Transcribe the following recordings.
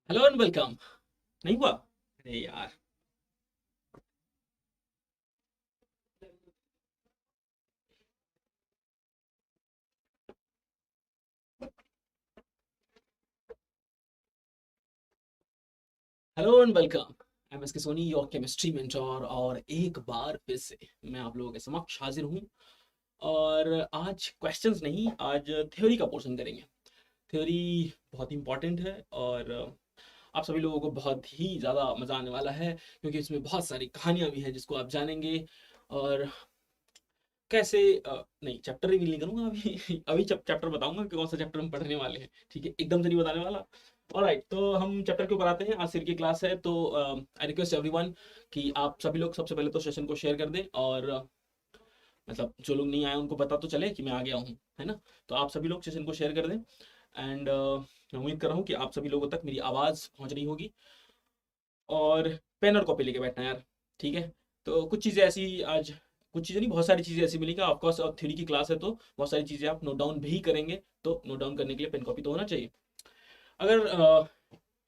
Hello and welcome. नहीं हुआ? अरे यार। Hello and welcome. I am S के सोनी, योर केमिस्ट्री मेंटोर, और एक बार फिर से मैं आप लोगों के समक्ष हाजिर हूँ। और आज क्वेश्चंस नहीं, आज थ्योरी का पोर्शन करेंगे। थ्योरी बहुत इंपॉर्टेंट है और आप सभी लोगों को बहुत ही ज़्यादा मज़ा आने वाला है, क्योंकि इसमें बहुत सारी कहानियाँ भी हैं जिसको आप जानेंगे। और कैसे नहीं, चैप्टर रिवील नहीं करूंगा अभी अभी चैप्टर बताऊंगा कि कौन सा चैप्टर हम पढ़ने वाले हैं। ठीक है, एकदम से नहीं बताने वाला। ऑलराइट, तो हम चैप्टर के ऊपर आते हैं। आज सिर की क्लास है, तो आई रिक्वेस्ट एवरीवन कि आप सभी लोग सबसे पहले तो सेशन को शेयर कर दें। और मतलब जो लोग नहीं आए उनको पता तो चले कि मैं आ गया हूँ, है ना। तो आप सभी लोग सेशन को शेयर कर दें। एंड मैं उम्मीद कर रहा हूँ कि आप सभी लोगों तक मेरी आवाज़ पहुँच रही होगी। और पेन और कॉपी लेके बैठना यार। ठीक है। तो कुछ चीज़ें ऐसी आज, कुछ चीज़ें नहीं, बहुत सारी चीज़ें ऐसी मिलेंगी। ऑफकोर्स अब थ्योरी की क्लास है तो बहुत सारी चीज़ें आप नोट डाउन भी करेंगे, तो नोट डाउन करने के लिए पेन कॉपी तो होना चाहिए। अगर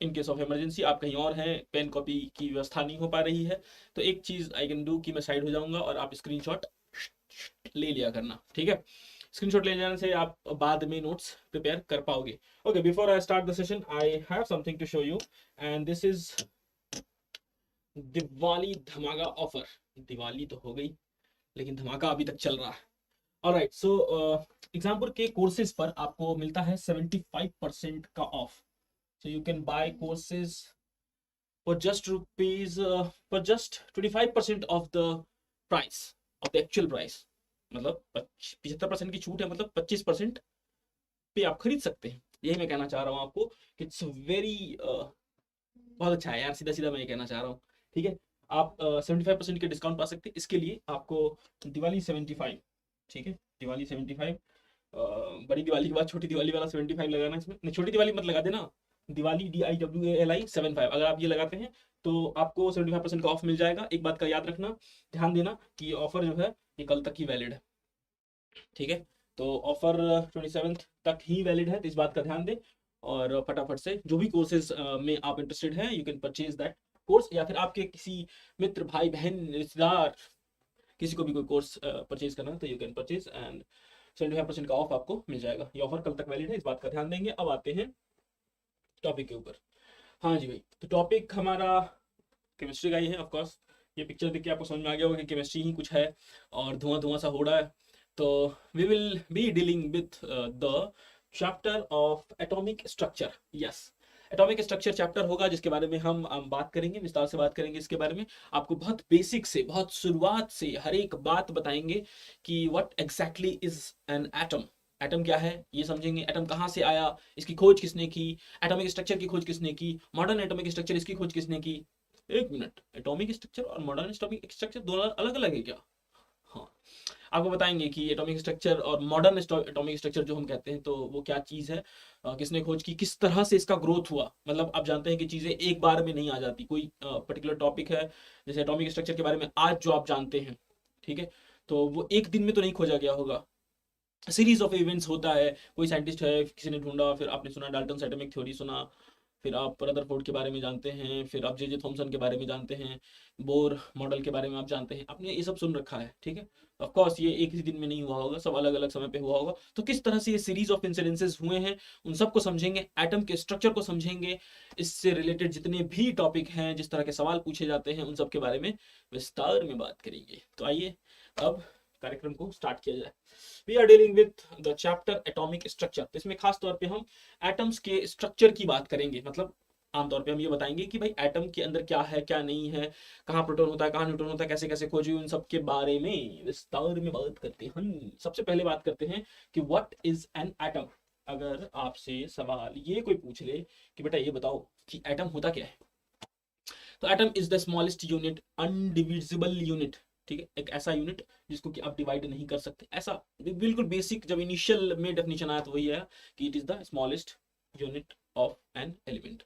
इन केस ऑफ इमरजेंसी आप कहीं और हैं, पेन कॉपी की व्यवस्था नहीं हो पा रही है, तो एक चीज़ आई कैन डू कि मैं साइड हो जाऊंगा और आप स्क्रीनशॉट ले लिया करना। ठीक है, स्क्रीनशॉट ले जाने से आप बाद में नोट्स प्रिपेयर कर पाओगे। Okay, before I start the session I have something to show you, and this is Diwali धमाका ऑफर। दिवाली तो हो गई, लेकिन धमाका अभी तक चल रहा है। ऑलराइट, सो एग्जाम्पल के कोर्सेज पर आपको मिलता है 75% का of. So you can buy courses for just rupees, for just 25% of the price, of the actual price. मतलब 75% की छूट है, मतलब 25% पे आप खरीद सकते हैं। यही मैं कहना चाह रहा हूँ आपको। इट्स वेरी बहुत अच्छा है यार, सीधा सीधा मैं ये कहना चाह रहा हूँ। ठीक है, आप 75% के डिस्काउंट पा सकते हैं। इसके लिए आपको दिवाली 75, ठीक है, दिवाली 75, बड़ी दिवाली के बाद छोटी दिवाली वाला 75 लगाना इसमें। नहीं, छोटी दिवाली मत लगा देना। दिवाली DIWALI 75 अगर आप ये लगाते हैं तो आपको 75% का ऑफ मिल जाएगा। एक बात का याद रखना, ध्यान देना कि ये ऑफर जो है ये कल तक ही वैलिड है। ठीक है, तो ऑफर 27 तक ही वैलिड है, तो इस बात का ध्यान दें। और फटाफट से जो भी कोर्सेज में आप इंटरेस्टेड हैं, you can purchase that course, या फिर आपके किसी मित्र, भाई, बहन, रिश्तेदार, किसी को भी कोई कोर्स परचेज करना है तो यू कैन परचेज, एंड 75% का ऑफ आपको मिल जाएगा। ये ऑफर कल तक वैलिड है, इस बात का ध्यान देंगे। अब आते हैं टॉपिक के ऊपर। हाँ जी भाई, तो टॉपिक हमारा केमिस्ट्री का ही है ऑफकोर्स। ये पिक्चर देख के आपको समझ में आ गया होगा कि केमिस्ट्री ही कुछ है और धुआं धुआं सा हो रहा है। तो we will be dealing with the chapter of atomic structure. Yes, atomic structure chapter होगा जिसके बारे में हम बात करेंगे, विस्तार से बात करेंगे इसके बारे में। आपको बहुत बेसिक से, बहुत शुरुआत से हर एक बात बताएंगे कि what exactly is an atom. Atom क्या है ये समझेंगे, एटम कहाँ से आया, इसकी खोज किसने की, एटॉमिक स्ट्रक्चर की खोज किसने की, मॉडर्न एटॉमिक स्ट्रक्चर इसकी खोज किसने की। एक मिनट, एटॉमिक स्ट्रक्चर और मॉडर्न एटॉमिक स्ट्रक्चर दोनों अलग अलग है क्या? हाँ, आपको बताएंगे कि एटॉमिक स्ट्रक्चर और मॉडर्न एटॉमिक स्ट्रक्चर जो हम कहते हैं तो वो क्या चीज़ है, किसने खोज की, किस तरह से इसका ग्रोथ हुआ। मतलब आप जानते हैं कि चीज़ें एक बार में नहीं आ जाती। कोई पर्टिकुलर टॉपिक है, जैसे एटॉमिक स्ट्रक्चर के बारे में आज जो आप जानते हैं, ठीक है, तो वो एक दिन में तो नहीं खोजा गया होगा। सीरीज ऑफ इवेंट्स होता है। कोई साइंटिस्ट है, किसी ने ढूंढा, फिर आपने सुना डाल्टन एटॉमिक थ्योरी सुना, फिर आप रदरफोर्ड के बारे में जानते हैं, फिर आप जे जे थॉमसन के बारे में जानते हैं, बोर मॉडल के बारे में आप जानते हैं, आपने ये सब सुन रखा है। ठीक है, ऑफ कोर्स ये एक ही दिन में नहीं हुआ होगा, सब अलग अलग समय पे हुआ होगा। तो किस तरह से ये सीरीज ऑफ इंसिडेंसेस हुए हैं उन सबको समझेंगे, एटम के स्ट्रक्चर को समझेंगे, इससे रिलेटेड जितने भी टॉपिक हैं, जिस तरह के सवाल पूछे जाते हैं, उन सब के बारे में विस्तार में बात करेंगे। तो आइए अब कार्यक्रम को स्टार्ट किया जाए। We are dealing with the chapter atomic structure. तो इसमें खास तौर पे हम एटम्स के स्ट्रक्चर की बात करेंगे। मतलब आमतौर पे हम ये बताएंगे कि भाई एटम के अंदर क्या है क्या नहीं है, कहाँ प्रोटॉन होता है, कहाँ न्यूट्रॉन होता है, कैसे कैसे खोजी, उन सब के बारे में विस्तार में बात करते हैं। सबसे पहले बात करते हैं कि व्हाट इज एन एटम। अगर आपसे सवाल ये कोई पूछ ले कि बेटा ये बताओ कि एटम होता क्या है, तो atom is the smallest unit, undivisible unit. ठीक है, एक ऐसा यूनिट जिसको कि आप डिवाइड नहीं कर सकते। ऐसा बिल्कुल बेसिक, जब इनिशियल में डेफिनेशन आया तो वही है कि it is the smallest unit of an element.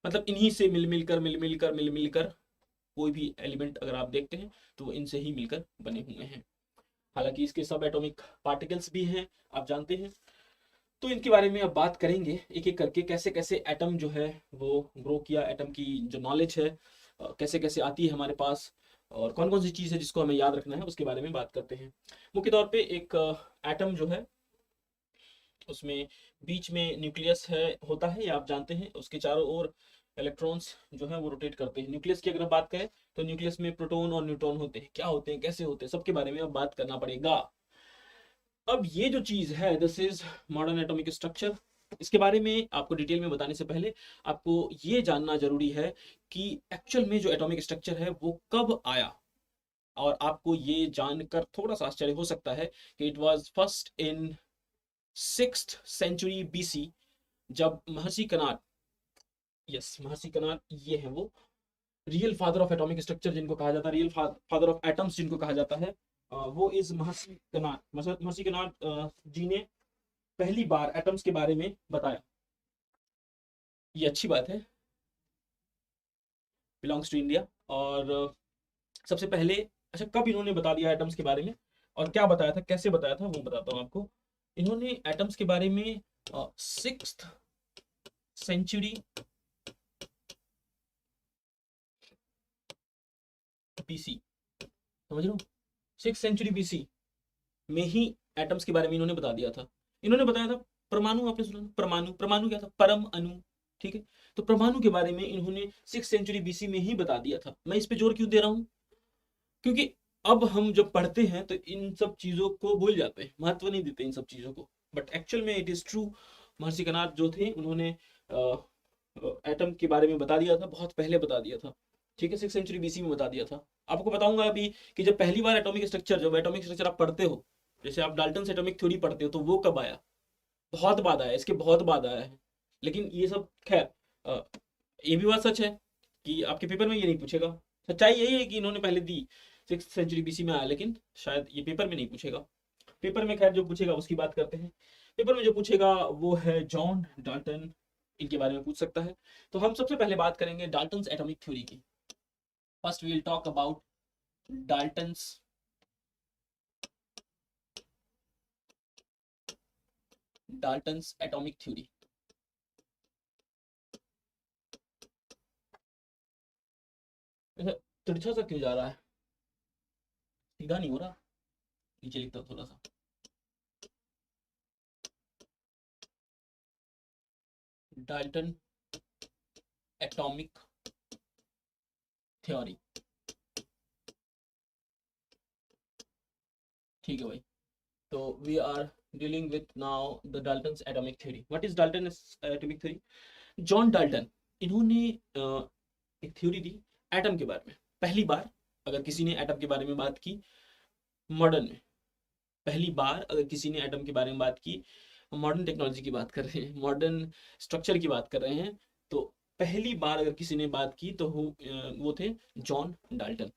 मतलब इन्हीं से मिल मिलकर कोई भी एलिमेंट अगर आप देखते हैं तो वो इनसे ही मिलकर बने हुए हैं। हालांकि इसके सब एटॉमिक पार्टिकल्स भी हैं, आप जानते हैं। तो इनके बारे में अब बात करेंगे एक एक करके, कैसे कैसे एटम जो है वो ग्रो किया, एटम की जो नॉलेज है कैसे कैसे आती है हमारे पास, और कौन कौन सी चीज़ है जिसको हमें याद रखना है, उसके बारे में बात करते हैं। मुख्य तौर पे एक एटम जो है उसमें बीच में न्यूक्लियस है होता है, ये आप जानते हैं। उसके चारों ओर इलेक्ट्रॉन्स जो है वो रोटेट करते हैं। न्यूक्लियस की अगर बात करें तो न्यूक्लियस में प्रोटॉन और न्यूट्रॉन होते हैं, क्या होते हैं, कैसे होते हैं, सबके बारे में अब बात करना पड़ेगा। अब ये जो चीज है, this is modern atomic structure. इसके बारे में आपको डिटेल में बताने से पहले आपको ये जानना जरूरी है कि एक्चुअल में जो एटॉमिक स्ट्रक्चर है वो कब आया। और आपको ये जानकर थोड़ा सा आश्चर्य हो सकता है कि it was first in 6th century BC, जब महर्षि कनाद, यस महर्षि कनाद ये है वो real father of atomic structure जिनको कहा जाता है, रियल फादर ऑफ एटम्स जिनको कहा जाता है, वो इस महर्षि कनाद, महर्षि कनाद जी ने पहली बार एटम्स के बारे में बताया। ये अच्छी बात है, बिलोंग्स टू इंडिया। और सबसे पहले, अच्छा कब इन्होंने बता दिया एटम्स के बारे में और क्या बताया था, कैसे बताया था, वो बताता हूँ आपको। इन्होंने एटम्स के बारे में 6th सेंचुरी बीसी, समझ रहे हो, 6th सेंचुरी बीसी में ही एटम्स के बारे में इन्होंने बता दिया था। इन्होंने बताया था परमाणु, आपने सुना परमाणु, परमाणु क्या था, परम अणु, ठीक है। तो परमाणु के बारे में इन्होंने 6th सेंचुरी बीसी में ही बता दिया था। मैं इस पे जोर क्यों दे रहा हूं, क्योंकि अब हम जब पढ़ते हैं तो इन सब चीजों को भूल जाते हैं, महत्व नहीं देते इन सब चीजों को, बट एक्चुअल में इट इज ट्रू। महर्षि कनाद जो थे उन्होंने एटम के बारे में बता दिया था, बहुत पहले बता दिया था, ठीक है, 6th सेंचुरी बीसी में बता दिया था। आपको बताऊंगा अभी कि जब पहली बार एटॉमिक स्ट्रक्चर, जब एटॉमिक स्ट्रक्चर आप पढ़ते हो, जैसे आप डाल्टन एटॉमिक थ्योरी पढ़ते हो, तो वो कब आया, बहुत बाद आया, इसके बहुत बाद आया है। लेकिन ये सब खैर, ये भी बात सच है कि आपके पेपर में ये नहीं पूछेगा। सच्चाई यही है कि इन्होंने पहले दी, 6th सेंचुरी बीसी में आया, लेकिन शायद ये पेपर में नहीं पूछेगा। पेपर में खैर जो पूछेगा उसकी बात करते हैं। पेपर में जो पूछेगा वो है जॉन डाल्टन, इनके बारे में पूछ सकता है। तो हम सबसे पहले बात करेंगे डाल्टन्स एटॉमिक थ्योरी की। First we will talk about Dalton's atomic theory. तिरछा सा क्यों जा रहा है, सीधा नहीं हो रहा, नीचे लिखता हूं थोड़ा सा। डाल्टन एटॉमिक थ्योरी, ठीक है भाई। तो we are dealing with now the Dalton's atomic theory. What is Dalton atomic theory? John Dalton, इन्होंने एक थ्योरी दी एटम के बारे में। पहली बार अगर किसी ने एटम के बारे में बात की मॉडर्न में, पहली बार अगर किसी ने एटम के बारे में बात की, मॉडर्न टेक्नोलॉजी की बात कर रहे हैं, मॉडर्न स्ट्रक्चर की बात कर रहे हैं, तो पहली बार अगर किसी ने बात की तो वो थे जॉन डाल्टन।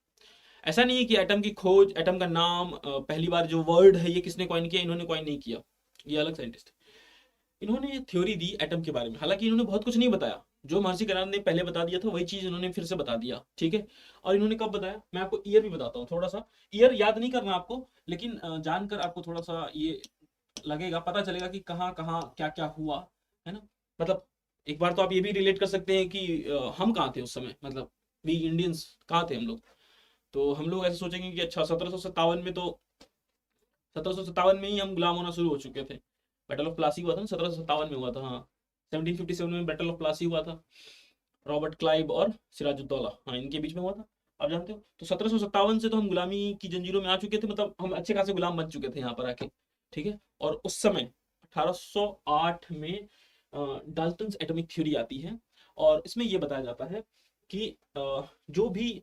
ऐसा नहीं है कि एटम की खोज, एटम का नाम, पहली बार जो वर्ड है ये किसने कॉइन किया, इन्होंने कॉइन नहीं किया, ये अलग साइंटिस्ट। इन्होंने थ्योरी दी एटम के बारे में, हालांकि इन्होंने बहुत कुछ नहीं बताया, जो महर्षि कनाद ने पहले बता दिया था वही चीज इन्होंने फिर से बता दिया, ठीक है। और इन्होंने कब बताया, मैं आपको ईयर भी बताता हूँ, थोड़ा सा ईयर याद नहीं करना आपको, लेकिन जानकर आपको थोड़ा सा ये लगेगा, पता चलेगा कि कहाँ कहाँ क्या क्या हुआ, है ना। मतलब एक बार तो आप ये भी रिलेट कर सकते हैं कि हम कहाँ थे उस समय, मतलब वी इंडियंस कहाँ थे हम लोग। तो हम लोग ऐसे सोचेंगे कि अच्छा 1757 में, तो 1757 में ही हम गुलाम होना शुरू हो चुके थे। बैटल ऑफ प्लासी हुआ था ना, 1757 में हुआ था, हाँ। 1757 में बैटल ऑफ प्लासी हुआ था, रॉबर्ट क्लाइव और सिराजुद्दौला, हाँ, इनके बीच में हुआ था, आप जानते हो। तो 1757 से तो हम गुलामी की जंजीरों में आ चुके थे, मतलब हम अच्छे खासे गुलाम बन चुके थे यहाँ पर आके, ठीक है। और उस समय 1808 में डाल्टन्स एटॉमिक थ्योरी आती है, और इसमें यह बताया जाता है कि जो भी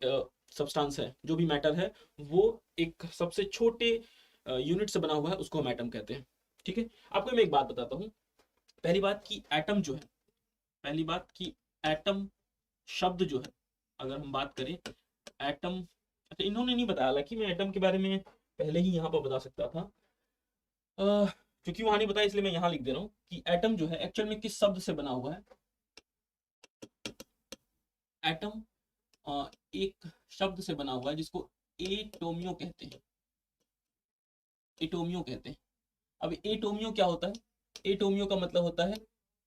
सब्सटेंस है, जो भी मैटर है, वो एक सबसे छोटे यूनिट से बना हुआ है, उसको हम एटम कहते हैं, ठीक है। आपको मैं एक बात बताता हूँ। पहली बात की एटम जो है, पहली बात की एटम शब्द जो है, अगर हम बात करें एटम, अच्छा इन्होंने नहीं बताया, हालांकि मैं एटम के बारे में पहले ही यहाँ पर बता सकता था, क्योंकि वहां नहीं बताया इसलिए मैं यहाँ लिख दे रहा हूँ कि एटम जो है एक्चुअल में किस शब्द से बना हुआ है। एटम एक शब्द से बना हुआ है जिसको एटोमियो कहते हैं, एटोमियो कहते हैं। अब एटोमियो क्या होता है, एटोमियो का मतलब होता है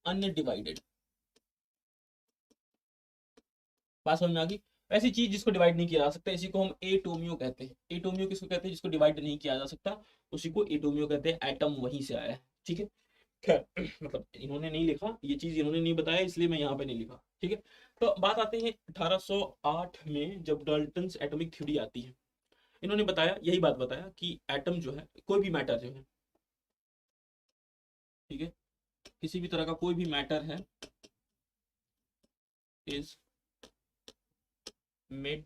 अनडिवाइडेड। बात समझ में आ गई? ऐसी चीज जिसको डिवाइड नहीं किया जा सकता, इसी को हम एटोमियो कहते हैं। एटोमियो किसको कहते हैं? जिसको डिवाइड नहीं किया जा सकता, उसी को एटोमियो कहते हैं। एटम वहीं से आया है, ठीक है। खैर मतलब इन्होंने नहीं लिखा ये चीज, इन्होंने नहीं बताया, इसलिए मैं यहाँ पे नहीं लिखा, ठीक है। तो बात आते हैं 1808 में जब डाल्टन्स एटॉमिक थ्योरी आती है। इन्होंने बताया, यही बात बताया कि एटम जो है, कोई भी मैटर जो है, ठीक है, किसी भी तरह का कोई भी मैटर है is made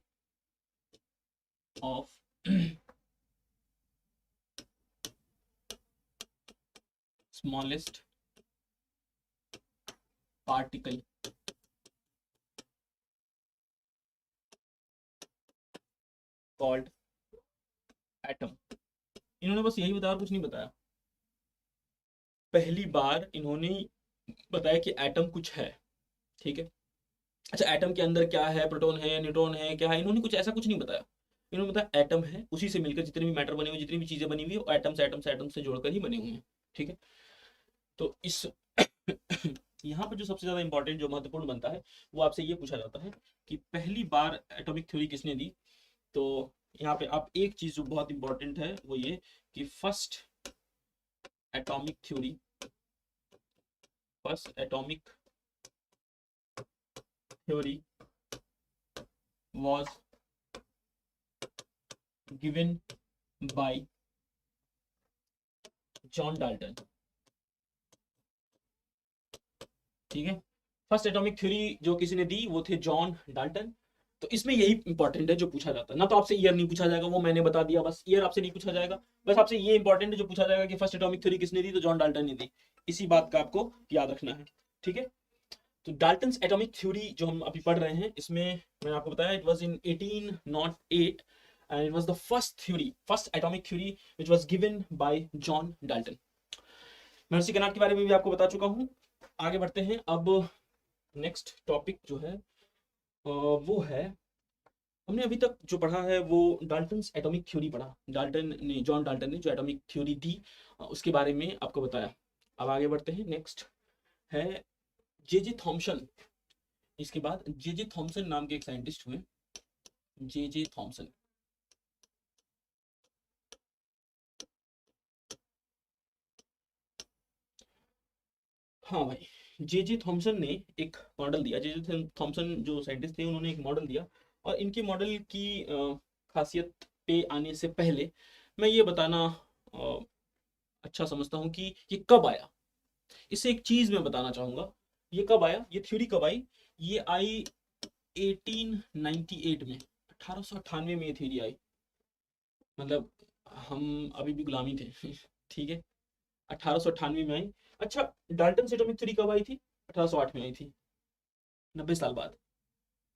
of smallest particle called atom. इन्होंने बस यही बताया और कुछ नहीं बताया। पहली बार इन्होंने बताया कि एटम कुछ है, ठीक है। अच्छा, एटम के अंदर क्या है, प्रोटॉन है, न्यूट्रॉन है, क्या है, इन्होंने कुछ ऐसा कुछ नहीं बताया। इन्होंने बताया एटम है, उसी से मिलकर जितने भी मैटर बने हुए, जितनी भी चीजें बनी हुई है, एटम से जोड़कर ही बने हुए हैं, ठीक है। तो इस यहाँ पर जो सबसे ज्यादा इंपॉर्टेंट, जो महत्वपूर्ण बनता है, वो आपसे ये पूछा जाता है कि पहली बार एटॉमिक थ्योरी किसने दी। तो यहाँ पे आप एक चीज जो बहुत इंपॉर्टेंट है वो ये कि first atomic theory, first atomic theory was given by John Dalton, ठीक है। फर्स्ट एटॉमिक थ्योरी जो किसी ने दी वो थे जॉन डाल्टन। तो इसमें यही इंपॉर्टेंट है जो पूछा जाता है ना। तो आपसे ईयर नहीं पूछा जाएगा, वो मैंने बता दिया, बस ईयर आपसे नहीं पूछा जाएगा। बस आपसे ये इंपॉर्टेंट है जो पूछा जाएगा कि फर्स्ट एटॉमिक थ्योरी किसने दी, तो जॉन डाल्टन ने दी। इसी बात का आपको याद रखना है, ठीक है। तो डाल्टन्स एटॉमिक थ्योरी जो हम अभी पढ़ रहे हैं, इसमें मैंने आपको बताया it was in 1808 and it was the first atomic theory which was given by John Dalton। Mercy Connaught के बारे में भी आपको बता चुका हूं। आगे बढ़ते हैं। अब नेक्स्ट टॉपिक जो है वो है, हमने अभी तक जो पढ़ा है वो डाल्टन्स एटॉमिक थ्योरी पढ़ा। जॉन डाल्टन ने जो एटॉमिक थ्योरी दी उसके बारे में आपको बताया। अब आगे बढ़ते हैं। नेक्स्ट है जे जे थॉम्सन। इसके बाद जे जे थॉम्सन नाम के एक साइंटिस्ट हुए, जे जे थॉम्सन। हाँ भाई, जे जे थॉम्सन ने एक मॉडल दिया। जे जे थॉम्सन जो साइंटिस्ट थे, उन्होंने एक मॉडल दिया। और इनके मॉडल की खासियत पे आने से पहले मैं ये बताना अच्छा समझता हूँ कि ये कब आया। इससे एक चीज मैं बताना चाहूंगा, ये कब आया, ये थ्योरी कब आई। ये आई 1898 में, 1898 में ये थ्योरी आई। मतलब हम अभी भी गुलामी थे ठीक है। 1898 में आई। अच्छा, डाल्टन से एटॉमिक थ्योरी कब आई थी? 1808 में आई थी, 90 साल बाद।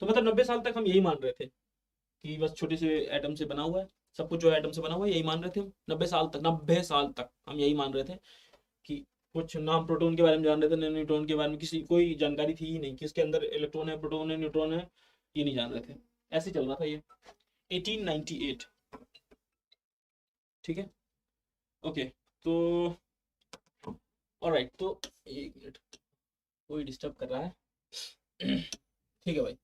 तो मतलब 90 साल तक हम यही मान रहे थे कि बस छोटे से एटम से बना हुआ है, सब कुछ जो एटम से बना हुआ है, यही मान रहे थे हम 90 साल तक। 90 साल तक हम यही मान रहे थे कि कुछ नाम प्रोटॉन के बारे में जान रहे थे, न्यूट्रॉन के बारे में किसी कोई जानकारी थी ही नहीं कि इसके अंदर इलेक्ट्रॉन है, प्रोटॉन है, न्यूट्रॉन है, ये नहीं जान रहे थे। ऐसे चल रहा था ये 1898, ठीक है। ओके, तो ऑलराइट, तो एक मिनट, कोई डिस्टर्ब कर रहा है ठीक है भाई।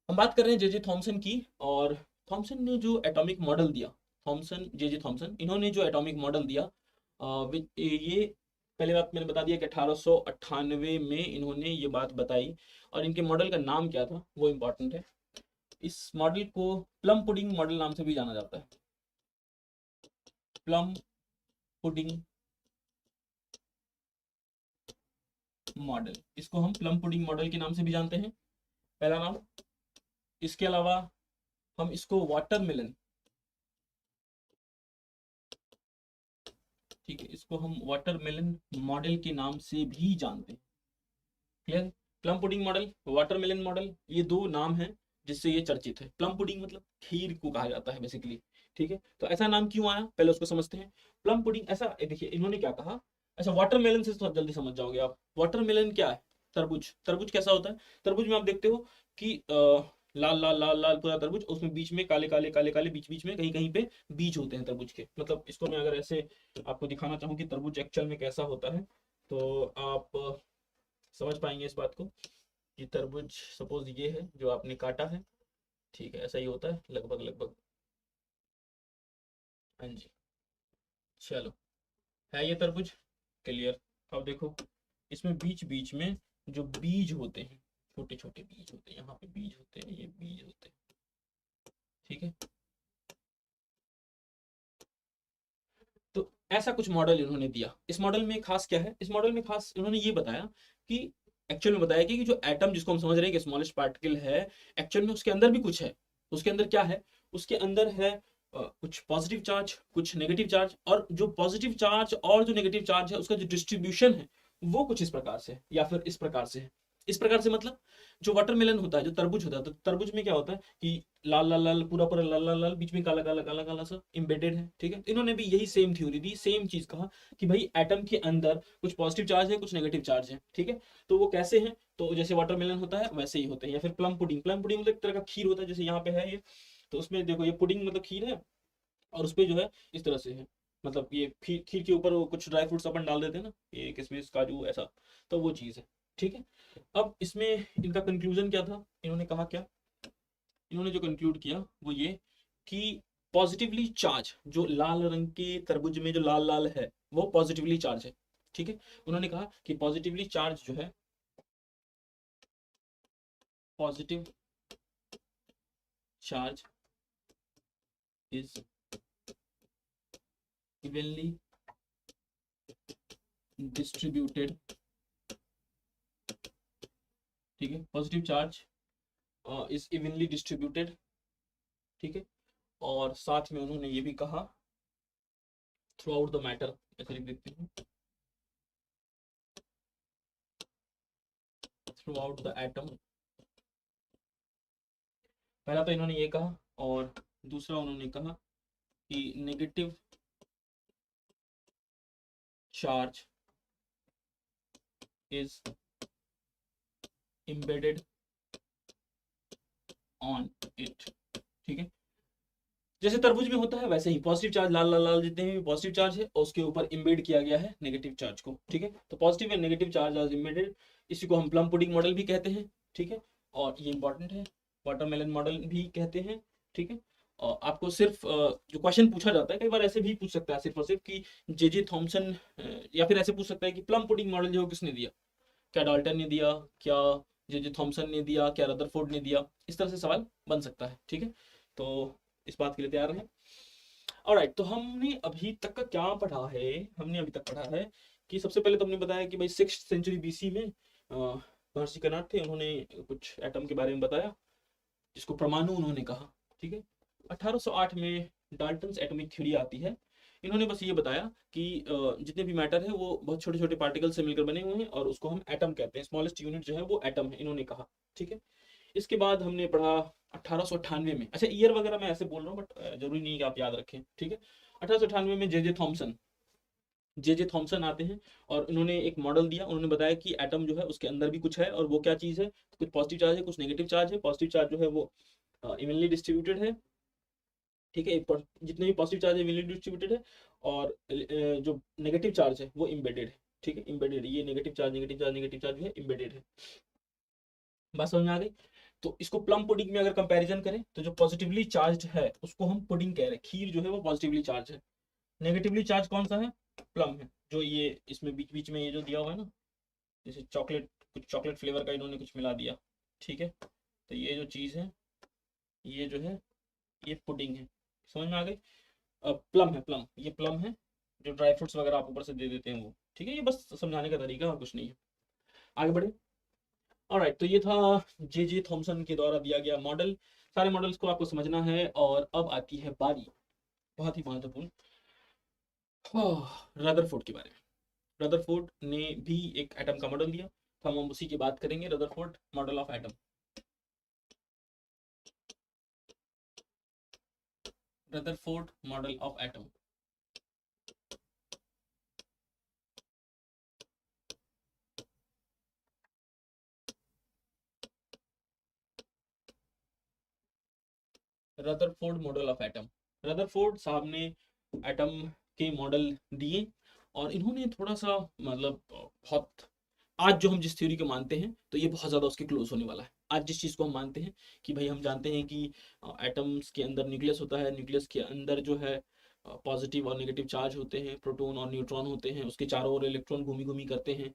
हम बात कर रहे हैं जे जे थॉम्सन की। और थॉम्सन ने जो एटॉमिक मॉडल दिया, थॉम्सन, जे जे थॉम्सन, इन्होंने जो एटॉमिक मॉडल दिया ये पहले बात मैंने बता दिया कि 1898 में इन्होंने ये बात बताई। और इनके मॉडल का नाम क्या था वो इंपॉर्टेंट है। इस मॉडल को प्लम पुडिंग मॉडल नाम से भी जाना जाता है। प्लम पुडिंग मॉडल, इसको हम प्लम पुडिंग मॉडल के नाम से भी जानते हैं, पहला नाम। इसके अलावा हम इसको वाटरमेलन, ठीक है, इसको हम वाटरमेलन मॉडल के नाम से भी जानते हैं। Clear? Plum pudding model, watermelon model, ये दो नाम हैं जिससे ये चर्चित है। प्लम पुडिंग मतलब खीर को कहा जाता है बेसिकली, ठीक है। तो ऐसा नाम क्यों आया पहले उसको समझते हैं। प्लम पुडिंग ऐसा, देखिए इन्होंने क्या कहा। अच्छा, वाटरमेलन से तो जल्दी समझ जाओगे आप। वाटरमेलन क्या है? तरबूज। तरबूज कैसा होता है? तरबूज में आप देखते हो कि लाल लाल लाल लाल पूरा तरबूज, उसमें बीच में काले काले काले काले, बीच बीच में कहीं कहीं पे बीज होते हैं तरबूज के। मतलब इसको मैं अगर ऐसे आपको दिखाना चाहूँ कि तरबूज एक्चुअल में कैसा होता है, तो आप समझ पाएंगे इस बात को कि तरबूज सपोज ये है जो आपने काटा है, ठीक है, ऐसा ही होता है लगभग लगभग। हाँ जी, चलो, है ये तरबूज क्लियर। अब देखो, इसमें बीच बीच में जो बीज होते हैं, छोटे छोटे बीज होते हैं, यहाँ पे बीज होते हैं, ये बीज होते हैं, ठीक है। तो ऐसा कुछ मॉडल इन्होंने दिया। इस मॉडल में खास क्या है, इस मॉडल में खास इन्होंने ये बताया कि एक्चुअल में बताया कि जो एटम जिसको हम समझ रहे हैं कि स्मॉलेस्ट पार्टिकल है, एक्चुअल में उसके अंदर भी कुछ है। उसके अंदर क्या है, उसके अंदर है कुछ पॉजिटिव चार्ज, कुछ नेगेटिव चार्ज, और जो पॉजिटिव चार्ज और जो नेगेटिव चार्ज है उसका जो डिस्ट्रीब्यूशन है वो कुछ इस प्रकार से है, या फिर इस प्रकार से है। इस प्रकार से मतलब जो वाटरमेलन होता है, जो तरबूज होता है, तो तरबूज में क्या होता है कि लाल लाल लाल, पूरा पूरा लाल लाल लाल, बीच में काला काला काला काला सा इम्बेडेड है, ठीक है। इन्होंने भी यही सेम थ्योरी दी, सेम चीज कहा कि भाई एटम के अंदर कुछ पॉजिटिव चार्ज है, कुछ नेगेटिव चार्ज है, ठीक है। तो वो कैसे हैं, तो जैसे वाटरमेलन होता है वैसे ही होते हैं। या फिर प्लम पुडिंग, प्लम पुडिंग मतलब एक तरह का खीर होता है, जैसे यहाँ पे है ये। तो उसमें देखो, ये पुडिंग मतलब खीर है, और उसपे जो है इस तरह से है, मतलब ये खीर, खीर के ऊपर वो कुछ ड्राई फ्रूट्स अपन डाल देते हैं ना, ये किशमिश काजू ऐसा, तो वो चीज़ है, ठीक है। अब इसमें इनका कंक्लूजन क्या था, इन्होंने कहा क्या, इन्होंने जो कंक्लूड किया वो ये कि पॉजिटिवली चार्ज, जो लाल रंग के तरबूज में जो लाल लाल है वो पॉजिटिवली चार्ज है, ठीक है। उन्होंने कहा कि पॉजिटिवली चार्ज जो है, positive charge is evenly distributed, ठीक है, positive charge is evenly distributed, ठीक है। और साथ में उन्होंने ये भी कहा थ्रू आउट द मैटर, ऐसे लिख देते हैं, थ्रू आउट द एटम। पहला तो इन्होंने ये कहा, और दूसरा उन्होंने कहा कि negative charge is embedded on it, ठीक है। जैसे तरबूज में होता है वैसे ही पॉजिटिव चार्ज, लाल लाल लाल जितने भी पॉजिटिव चार्ज है और उसके ऊपर इम्बेड किया गया है नेगेटिव चार्ज को, ठीक है। तो पॉजिटिव एंड नेगेटिव चार्ज आज इम्बेडेड, इसी को हम प्लम पुडिंग मॉडल भी कहते हैं, ठीक है। और ये इंपॉर्टेंट है, वाटरमेलन मॉडल भी कहते हैं, ठीक है। और आपको सिर्फ जो क्वेश्चन पूछा जाता है कई बार ऐसे भी पूछ सकता है सिर्फ और सिर्फ कि जे थॉमसन, या फिर ऐसे पूछ सकता है कि प्लम पुडिंग मॉडल जो किसने दिया, क्या डाल्टन ने दिया, क्या जे थॉमसन ने दिया, क्या रदरफोर्ड ने दिया, इस तरह से सवाल बन सकता है, ठीक है। तो इस बात के लिए तैयार रहें। ऑलराइट, तो हमने अभी तक का क्या पढ़ा है, हमने अभी तक पढ़ा है कि सबसे पहले तो हमने बताया कि भाई 6th सेंचुरी बीसी में महर्षि कर्नाड थे, उन्होंने कुछ एटम के बारे में बताया जिसको परमाणु उन्होंने कहा, ठीक है। 1808 में डाल्टन्स एटॉमिक थ्योरी आती है। इन्होंने बस ये बताया कि जितने भी मैटर है वो बहुत छोटे छोटे पार्टिकल से मिलकर बने हुए हैं और उसको हम एटम कहते हैं, स्मॉलेस्ट यूनिट जो है वो एटम है, इन्होंने कहा, ठीक है। इसके बाद हमने पढ़ा 1898 में, अच्छा ईयर वगैरह मैं ऐसे बोल रहा हूँ बट जरूरी नहीं कि आप याद रखें, ठीक है। 1898 में जे थॉमसन आते हैं और उन्होंने एक मॉडल दिया, उन्होंने बताया कि एटम जो है उसके अंदर भी कुछ है, और वो क्या चीज़ है, कुछ पॉजिटिव चार्ज है, कुछ नेगेटिव चार्ज है। पॉजिटिव चार्ज जो है वो इवनली डिस्ट्रीब्यूटेड है, ठीक है, जितने भी पॉजिटिव चार्ज है इवनली डिस्ट्रीब्यूटेड है, और जो नेगेटिव चार्ज है वो इम्बेडेड है, ठीक है, इम्बेडेड, ये negative charge negative charge negative charge जो है इम्बेडेड है। बात समझ में आ गई। तो इसको प्लम पुडिंग में अगर कंपैरिजन करें तो जो पॉजिटिवली चार्ज है उसको हम पुडिंग कह रहे हैं, खीर जो है वो पॉजिटिवली चार्ज है। नेगेटिवली चार्ज कौन सा है, प्लम है, जो ये इसमें बीच बीच में ये जो दिया हुआ है ना, जैसे चॉकलेट, कुछ चॉकलेट फ्लेवर का इन्होंने कुछ मिला दिया, ठीक है। तो ये जो चीज़ है, ये जो है ये पुडिंग है, समझ में आ गई। प्लम है, प्लम, ये प्लम है, जो ड्राई फ्रूट्स वगैरह आप ऊपर से दे देते हैं वो, ठीक है। ये बस समझाने का तरीका और कुछ नहीं है। आगे बढ़े। ऑलराइट, तो ये था जे थॉमसन के द्वारा दिया गया मॉडल। सारे मॉडल्स को आपको समझना है, और अब आती है बारी बहुत ही महत्वपूर्ण, रदरफोर्ड के बारे में। रदरफोर्ड ने भी एक एटम का मॉडल दिया, तो हम उसी की बात करेंगे, Rutherford model of atom. Rutherford model of atom, Rutherford model of atom. Rutherford साहब ने एटम के मॉडल दिए, और इन्होंने थोड़ा सा मतलब बहुत, आज जो हम जिस थ्योरी को मानते हैं तो ये बहुत ज़्यादा उसके क्लोज होने वाला है। आज जिस चीज़ को हम मानते हैं कि भाई हम जानते हैं कि एटम्स के अंदर न्यूक्लियस होता है, न्यूक्लियस के अंदर जो है पॉजिटिव और नेगेटिव चार्ज होते हैं, प्रोटॉन और न्यूट्रॉन होते हैं, उसके चारों ओर इलेक्ट्रॉन घूमी घूमी करते हैं।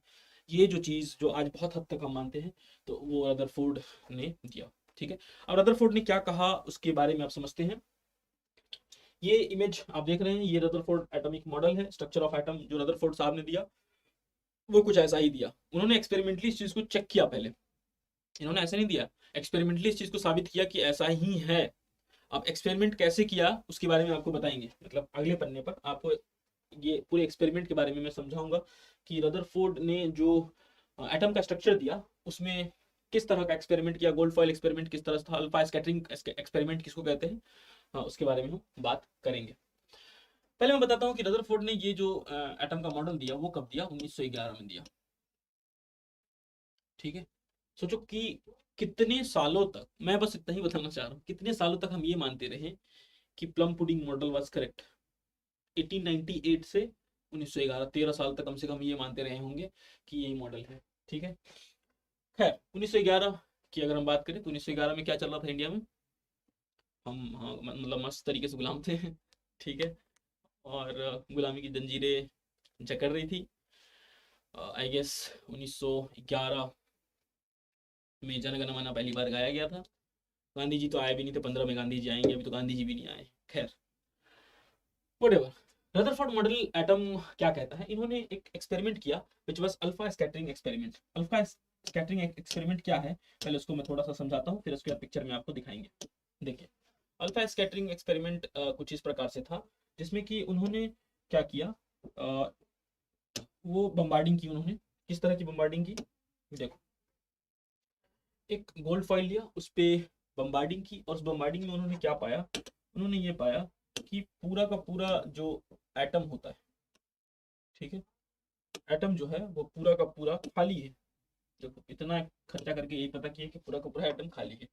ये जो चीज़ जो आज बहुत हद तक हम मानते हैं, तो वो रदरफोर्ड ने दिया। ठीक है, अब रदरफोर्ड ने क्या कहा उसके बारे में आप समझते हैं। ये इमेज आप देख रहे हैं, ये रदरफोर्ड एटॉमिक मॉडल है, स्ट्रक्चर ऑफ एटम जो रदरफोर्ड साहब ने दिया वो कुछ ऐसा ही दिया। उन्होंने एक्सपेरिमेंटली इस चीज को चेक किया पहले, इन्होंने ऐसे नहीं दिया, एक्सपेरिमेंटली इस चीज को साबित किया कि ऐसा ही है। अब एक्सपेरिमेंट कैसे किया उसके बारे में आपको बताएंगे, मतलब अगले पन्ने पर आपको ये पूरे एक्सपेरिमेंट के बारे में मैं समझाऊंगा कि रदरफोर्ड ने जो एटम का स्ट्रक्चर दिया उसमें किस तरह का एक्सपेरिमेंट किया, गोल्ड फॉइल एक्सपेरिमेंट किस तरह था, अल्फा स्कैटरिंग एक्सपेरिमेंट किसको कहते हैं, उसके बारे में हम बात करेंगे। पहले मैं बताता हूँ कि रदरफोर्ड ने ये जो एटम का मॉडल दिया वो कब दिया, 1911 में दिया। ठीक है, सोचो कि कितने सालों तक, मैं बस इतना ही बताना चाह रहा हूँ, कितने सालों तक हम ये मानते रहे कि plum pudding model was correct. 1898 से 1911, 13 साल तक कम से कम ये मानते रहे होंगे कि यही मॉडल है। ठीक है, खैर 1911 की अगर हम बात करें तो 1911 में क्या चल रहा था इंडिया में, हम हाँ, मतलब मस्त तरीके से गुलाम थे। ठीक है, और गुलामी की जंजीरें जकड़ रही थी। आई गेस 1911 में जन गण मन पहली बार गाया गया था। गांधी जी तो आए भी नहीं थे, 15 में गांधी जी आएंगे, अभी तो गांधी जी भी नहीं आए। खैर व्हाटएवर, रदरफोर्ड मॉडल एटम क्या कहता है, इन्होंने एक एक्सपेरिमेंट किया which was alpha scattering experiment. Alpha scattering experiment क्या है, पहले उसको मैं थोड़ा सा समझाता हूँ, फिर उसके बाद पिक्चर में आपको दिखाएंगे। देखिए, अल्फा स्कैटरिंग एक्सपेरिमेंट कुछ इस प्रकार से था, जिसमें कि उन्होंने क्या किया, अ, वो बम्बार्डिंग की उन्होंने। किस तरह की बम्बार्डिंग की, देखो, एक गोल्ड फॉइल लिया, उस पे बम्बार्डिंग की, और उस बम्बार्डिंग में उन्होंने क्या पाया, उन्होंने ये पाया कि पूरा का पूरा जो एटम होता है, ठीक है, एटम जो है वो पूरा का पूरा खाली है। देखो इतना खर्चा करके यही पता किया कि पूरा का पूरा एटम खाली है।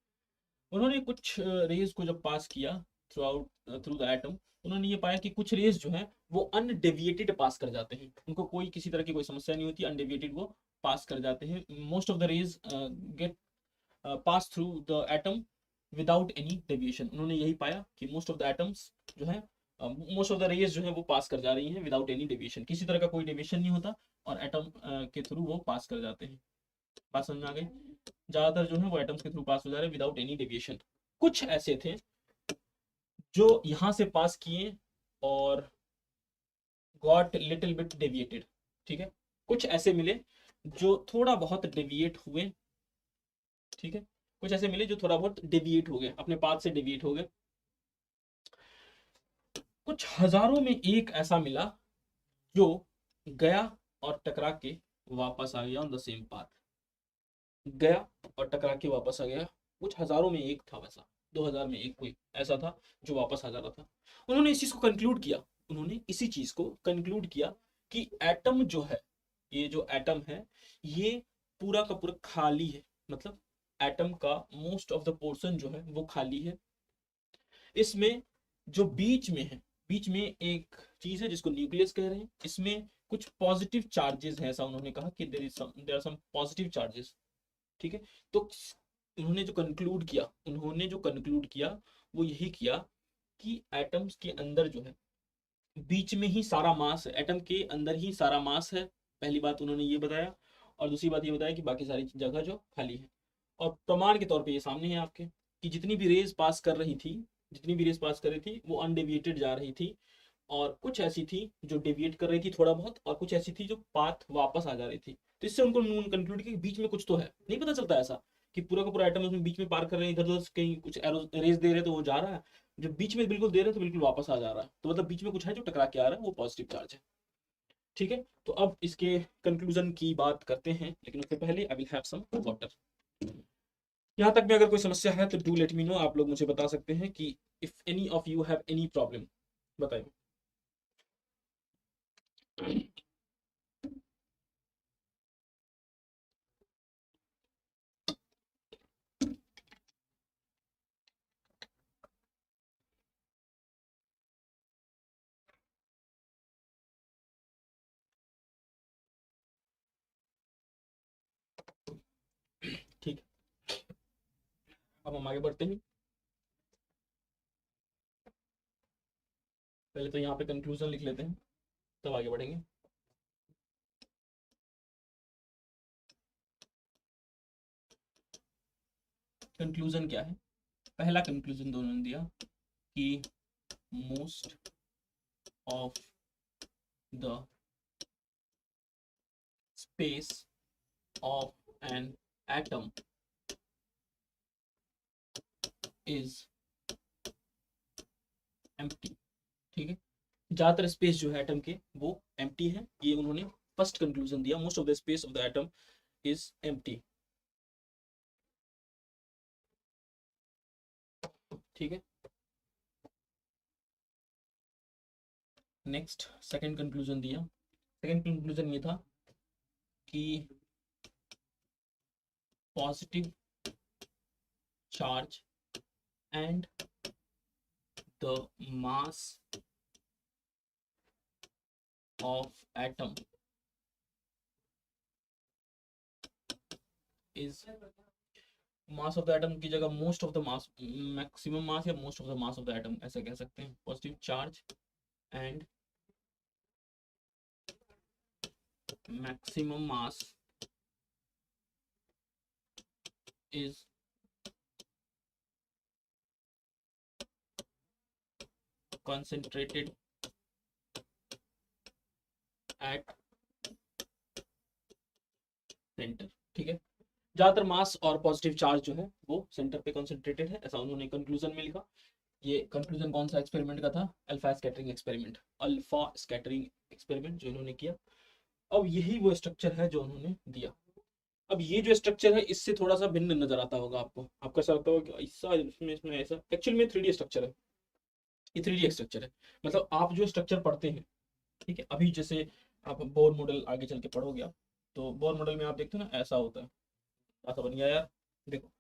उन्होंने कुछ रेज को जब पास किया थ्रू द एटम, उन्होंने ये पाया कि कुछ रेज जो है वो अनडेविएटेड पास कर जाते हैं, उनको कोई किसी तरह की कोई समस्या नहीं होती, अनडेविएटेड वो पास कर जाते हैं। Most of the rays get pass through the atom without any deviation. उन्होंने यही पाया कि मोस्ट ऑफ द एटम्स जो है, मोस्ट ऑफ द रेज जो है वो पास कर जा रही हैं विदाउट एनी डेविएशन, किसी तरह का कोई डेविएशन नहीं होता, और एटम के थ्रू वो पास कर जाते हैं। बात समझ में आ गई, ज्यादातर जो है वो एटम्स के थ्रू पास हो जा रहे हैं विदाउट एनी डेविएशन। कुछ ऐसे थे जो यहां से पास किए और गॉट लिटिल बिट डेविएटेड। ठीक है, कुछ ऐसे मिले जो थोड़ा बहुत डेविएट हुए। ठीक है, कुछ ऐसे मिले जो थोड़ा बहुत डेविएट हो गए, अपने पाथ से डेविएट हो गए। कुछ हजारों में एक ऐसा मिला जो गया और टकरा के वापस आ गया ऑन द सेम पाथ, गया और टकरा के वापस आ गया। कुछ हजारों में एक था वैसा, 2000 में एक कोई ऐसा था जो वापस आ जा रहा था। उन्होंने इस चीज को कंक्लूड किया, उन्होंने इसी चीज को कंक्लूड किया कि एटम जो है, ये जो एटम है ये पूरा का पूरा खाली है, मतलब एटम का मोस्ट ऑफ द पोर्शन जो है वो खाली है। इसमें जो बीच में है, बीच में एक चीज है जिसको न्यूक्लियस कह रहे हैं, इसमें कुछ पॉजिटिव चार्जेस है, ऐसा उन्होंने कहा कि there are some positive charges. ठीक है, तो उन्होंने जो कंक्लूड किया वो यही किया कि एटम्स के अंदर जो है बीच में ही सारा मास है, एटम के अंदर ही सारा मास है। पहली बात उन्होंने ये बताया, और दूसरी बात ये बताया कि बाकी सारी जगह जो खाली है। और प्रमाण के तौर पे ये सामने है आपके कि जितनी भी रेज पास कर रही थी, जितनी भी रेज पास कर रही थी वो अनडेविएटेड जा रही थी, और कुछ ऐसी थी जो डेविएट कर रही थी थोड़ा बहुत, और कुछ ऐसी थी जो पाथ वापस आ जा रही थी। तो इससे उनको कंक्लूड किया कि बीच में कुछ तो है। नहीं पता चलता ऐसा कि पूरा का पूरा एटम उसमें बीच में पार कर रहे हैं, इधर उधर कहीं कुछ एरो रेस दे रहे तो वो जा रहा है, जब बीच में बिल्कुल दे रहे हैं तो बिल्कुल वापस आ जा रहा है, तो मतलब बीच में कुछ है जो टकरा के आ रहा है, वो पॉजिटिव चार्ज है। ठीक है, तो अब इसके कंक्लूजन की बात करते हैं, लेकिन उससे पहले I will have some water. यहाँ तक में अगर कोई समस्या है तो डू लेट मी नो, आप लोग मुझे बता सकते हैं कि if any of you have any problem, बताइए। अब हम आगे बढ़ते हैं। पहले तो यहाँ पे कंक्लूजन लिख लेते हैं, तब आगे बढ़ेंगे। कंक्लूजन क्या है? पहला कंक्लूजन दोनों ने दिया कि most of the space of an atom is empty. ठीक है, ज्यादातर स्पेस जो है एटम के वो एम्प्टी है, ये उन्होंने फर्स्ट कंक्लूजन दिया, most of the space of the atom is empty. ठीक है, नेक्स्ट सेकंड कंक्लूजन दिया। सेकंड कंक्लूजन ये था कि positive charge and the mass of atom is, mass of the atom की जगह most of the mass, maximum mass या most of the mass of the atom ऐसा कह सकते हैं। Positive charge and maximum mass is concentrated at center। ठीक है, ज्यादातर मास और पॉजिटिव चार्ज जो है वो सेंटर पे कंसंट्रेटेड है, ऐसा उन्होंने कंक्लूजन में लिखा। ये कंक्लूजन कौन सा एक्सपेरिमेंट का था? Alpha scattering experiment, alpha scattering experiment जो इन्होंने किया। अब यही वो स्ट्रक्चर है जो उन्होंने दिया। अब ये जो स्ट्रक्चर है इससे थोड़ा सा भिन्न नजर आता होगा आपको, आपको ऐसा लगता होगा कि ऐसा इसमें ऐसा, एक्चुअल में 3D स्ट्रक्चर है, ये 3D स्ट्रक्चर है। मतलब आप जो स्ट्रक्चर पढ़ते हैं, ठीक है, अभी जैसे आप बोर मॉडल आगे चल के पढ़ोगे आप, तो बोर मॉडल में आप देखते हो ना ऐसा होता है, ऐसा बन गया यार। देखो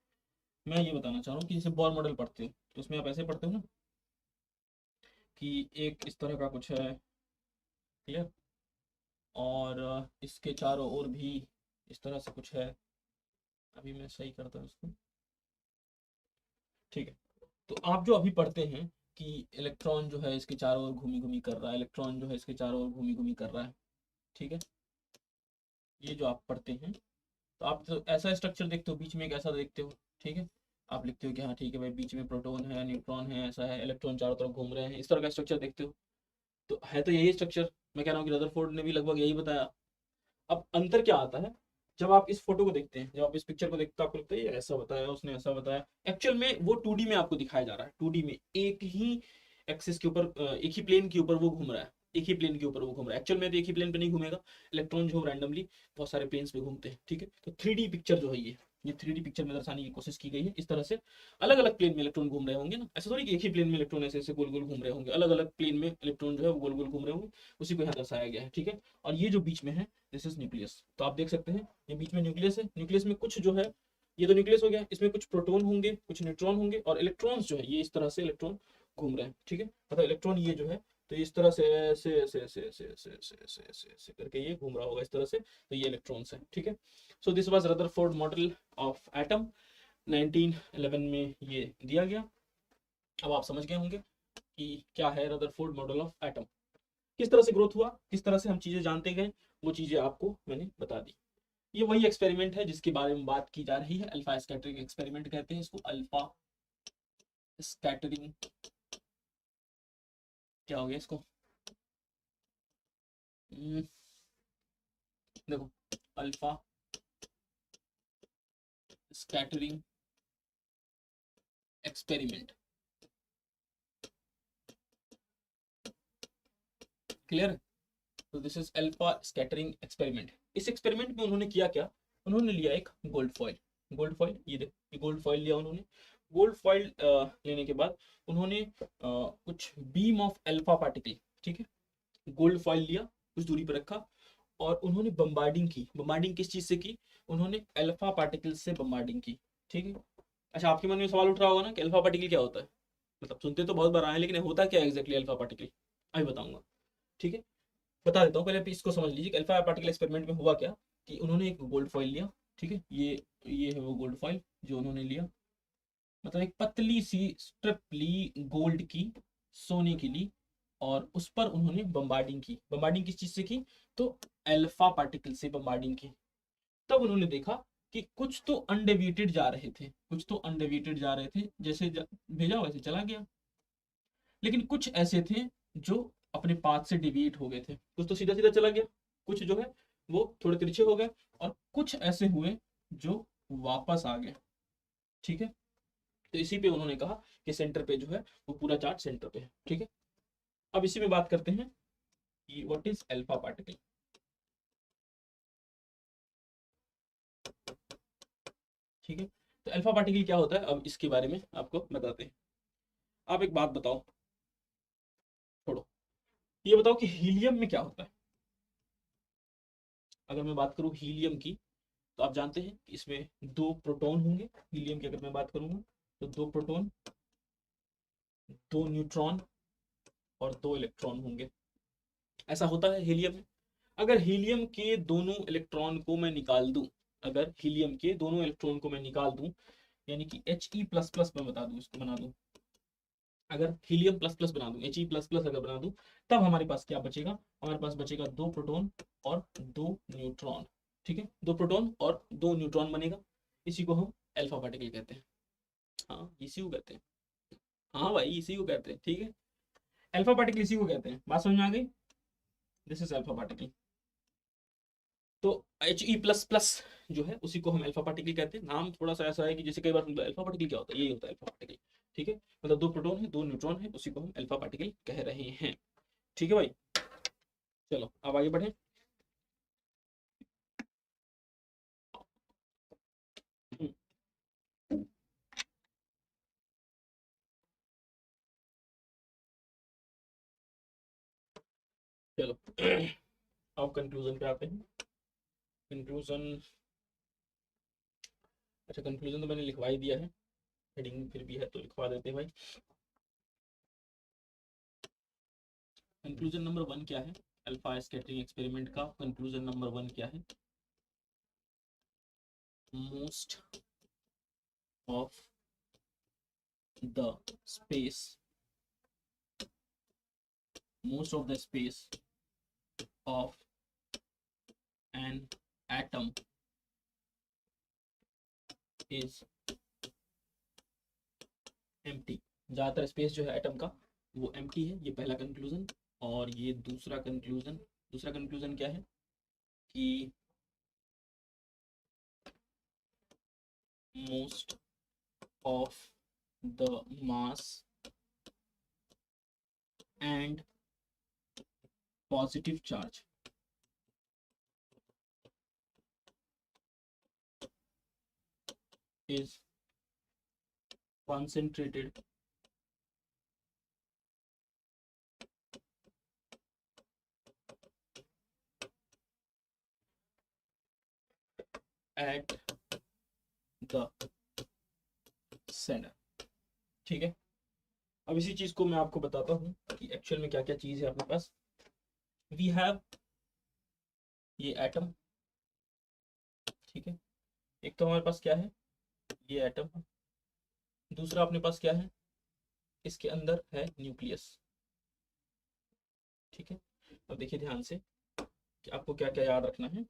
मैं ये बताना चाह रहा हूँ कि जैसे बोर मॉडल पढ़ते हो तो उसमें आप ऐसे पढ़ते हो ना कि एक इस तरह का कुछ है, क्लियर, और इसके चारों ओर भी इस तरह से कुछ है। अभी मैं सही करता हूँ इसको, ठीक है। तो आप जो अभी पढ़ते हैं कि इलेक्ट्रॉन जो है इसके चारों ओर घूमी घूमी कर रहा है, इलेक्ट्रॉन जो है इसके चारों ओर घूमी घूमी कर रहा है, ठीक है, ये जो आप पढ़ते हैं, तो आप तो ऐसा स्ट्रक्चर देखते हो, बीच में एक ऐसा देखते हो, ठीक है, आप लिखते हो कि हाँ ठीक है भाई बीच में प्रोटॉन है, न्यूट्रॉन है, ऐसा है, इलेक्ट्रॉन चारों तरफ घूम रहे हैं, इस तरह का स्ट्रक्चर देखते हो। तो है तो यही स्ट्रक्चर, मैं कह रहा हूँ कि रदरफोर्ड ने भी लगभग यही बताया। अब अंतर क्या आता है, जब आप इस फोटो को देखते हैं, जब आप इस पिक्चर को देखते हैं, आपको लगता है ये ऐसा बताया उसने, ऐसा बताया। एक्चुअल में वो 2D में आपको दिखाया जा रहा है, 2D में एक ही एक्सिस के ऊपर, एक ही प्लेन के ऊपर वो घूम रहा है, एक ही प्लेन के ऊपर वो घूम रहा है। एक्चुअल में तो एक ही प्लेन पे नहीं घूमेगा, इलेक्ट्रॉन जो रैंडमली बहुत सारे प्लेन्स पे घूमते हैं, ठीक है। तो 3D पिक्चर जो है ये 3D पिक्चर में दर्शाने की कोशिश की गई है। इस तरह से अलग अलग प्लेन में इलेक्ट्रॉन घूम रहे होंगे ना, ऐसा थोड़ी कि एक ही प्लेन में इलेक्ट्रॉन ऐसे ऐसे गोल गोल घूम रहे होंगे, अलग अलग प्लेन में इलेक्ट्रॉन जो है वो गोल गोल घूम रहे होंगे, उसी को यहाँ दर्शाया गया है, ठीक है। और ये जो बीच में है दिस इज न्यूक्लियस, तो आप देख सकते हैं ये बीच में न्यूक्लियस है, न्यूक्लियस में कुछ जो है, ये तो न्यूक्लियस हो गया, इसमें कुछ प्रोटॉन होंगे, कुछ न्यूट्रॉन होंगे, और इलेक्ट्रॉन्स जो है ये इस तरह से इलेक्ट्रॉन घूम रहे हैं, ठीक है। मतलब इलेक्ट्रॉन ये जो है तो इस तरह से ऐसे ऐसे ऐसे ऐसे ऐसे ऐसे ऐसे ऐसे ऐसे करके ये घूम रहा होगा इस तरह से, तो ये इलेक्ट्रॉन्स है, ठीक है। So this was Rutherford model of atom, 1911 में ये दिया गया। अब आप समझ गए होंगे कि क्या है रदरफोर्ड मॉडल ऑफ एटम, किस तरह से ग्रोथ हुआ, किस तरह से हम चीजें जानते गए, वो चीजें आपको मैंने बता दी। ये वही एक्सपेरिमेंट है जिसके बारे में बात की जा रही है, अल्फा स्कैटरिंग एक्सपेरिमेंट कहते हैं इसको, अल्फा स्कैटरिंग। क्या हो गया इसको, देखो, अल्फा स्कैटरिंग एक्सपेरिमेंट, क्लियर। तो this is alpha scattering experiment. इस एक्सपेरिमेंट में उन्होंने किया क्या, उन्होंने लिया एक गोल्ड फॉइल, गोल्ड फॉइल, ये देखो ये गोल्ड फॉइल लिया उन्होंने। गोल्ड फॉइल लेने के बाद उन्होंने कुछ बीम ऑफ अल्फा पार्टिकल, ठीक है, गोल्ड फॉइल लिया, कुछ दूरी पर रखा, और उन्होंने बम्बार्डिंग की। बम्बार्डिंग किस चीज से की, उन्होंने अल्फा पार्टिकल से बम्बार्डिंग की, ठीक है। अच्छा, आपके मन में सवाल उठ रहा होगा ना कि अल्फा पार्टिकल क्या होता है, मतलब सुनते तो बहुत बार आए लेकिन होता क्या एग्जैक्टली अल्फा पार्टिकल, अभी बताऊंगा, ठीक है। बता देता हूँ, पहले इसको समझ लीजिए कि अल्फा पार्टिकल एक्सपेरिमेंट में हुआ क्या, कि उन्होंने एक गोल्ड फॉइल लिया, ठीक है, ये है वो गोल्ड फॉइल जो उन्होंने लिया, मतलब एक पतली सी स्ट्रिप ली गोल्ड की, सोने की ली, और उस पर उन्होंने बम्बार्डिंग की। बम्बार्डिंग किस चीज से की? तो अल्फा पार्टिकल से बम्बार्डिंग की। तब उन्होंने देखा कि कुछ तो अनडेविएटेड जा रहे थे, कुछ तो अनडेविएटेड जा रहे थे, जैसे भेजा वैसे चला गया। लेकिन कुछ ऐसे थे जो अपने पाथ से डिविएट हो गए थे, कुछ तो सीधा सीधा चला गया, कुछ जो है वो थोड़े तिरछे हो गए, और कुछ ऐसे हुए जो वापस आ गए। ठीक है, तो इसी पे उन्होंने कहा कि सेंटर पे जो है वो पूरा चार्ज सेंटर पे है। ठीक है, अब इसी में बात करते हैं कि व्हाट इज अल्फा पार्टिकल। ठीक है, तो अल्फा पार्टिकल क्या होता है, अब इसके बारे में आपको बताते हैं। आप एक बात बताओ, छोड़ो, ये बताओ कि हीलियम में क्या होता है। अगर मैं बात करूं हीलियम की, तो आप जानते हैं कि इसमें दो प्रोटॉन होंगे। हीलियम की अगर मैं बात करूंगा तो दो प्रोटॉन, दो न्यूट्रॉन और दो इलेक्ट्रॉन होंगे। ऐसा होता है हीलियम में। अगर हीलियम के दोनों इलेक्ट्रॉन को मैं निकाल दूं, अगर हीलियम के दोनों इलेक्ट्रॉन को मैं निकाल दूं, यानी कि He++ मैं बता दूं, इसको बना दूं, अगर हीलियम प्लस प्लस बना दूं, He++ अगर बना दूं, तब हमारे पास क्या बचेगा? हमारे पास बचेगा दो प्रोटॉन और दो न्यूट्रॉन। ठीक है, दो प्रोटॉन और दो न्यूट्रॉन बनेगा। इसी को हम अल्फा पार्टिकल कहते हैं। हाँ, इसी को कहते हैं। हाँ भाई, इसी को कहते हैं। ठीक है, अल्फा पार्टिकल इसी को कहते हैं। बात समझ में आ गई? This is alpha particle. तो He++ जो है उसी को हम अल्फा पार्टिकल कहते हैं। नाम थोड़ा सा ऐसा है कि जैसे कई बार अल्फा पार्टिकल क्या होता है, यही होता है अल्फा पार्टिकल। ठीक है, मतलब दो प्रोटॉन है, दो न्यूट्रॉन है, उसी को हम अल्फा पार्टिकल कह रहे हैं। ठीक है भाई, चलो अब आगे बढ़े। चलो अब कंक्लूजन पे आते हैं। कंक्लूजन, अच्छा कंक्लूजन तो मैंने लिखवा ही दिया है, हेडिंग फिर भी है तो लिखवा देते हैं भाई। कंक्लूजन नंबर 1 क्या है? अल्फा स्कैटरिंग एक्सपेरिमेंट का कंक्लूजन नंबर 1 क्या है? Most of the space, most of the space of an atom is empty। ज्यादातर स्पेस जो है एटम का वो एम्प्टी है, ये पहला कंक्लूजन। और ये दूसरा कंक्लूजन क्या है कि most of the mass and positive charge is concentrated at the center। ठीक है, अब इसी चीज को मैं आपको बताता हूँ कि एक्चुअल में क्या क्या चीज है अपने पास। वी हैव ये एटम। ठीक है, एक तो हमारे पास क्या है, ये एटम। दूसरा अपने पास क्या है, इसके अंदर है न्यूक्लियस। ठीक है, अब देखिए ध्यान से कि आपको क्या क्या याद रखना है।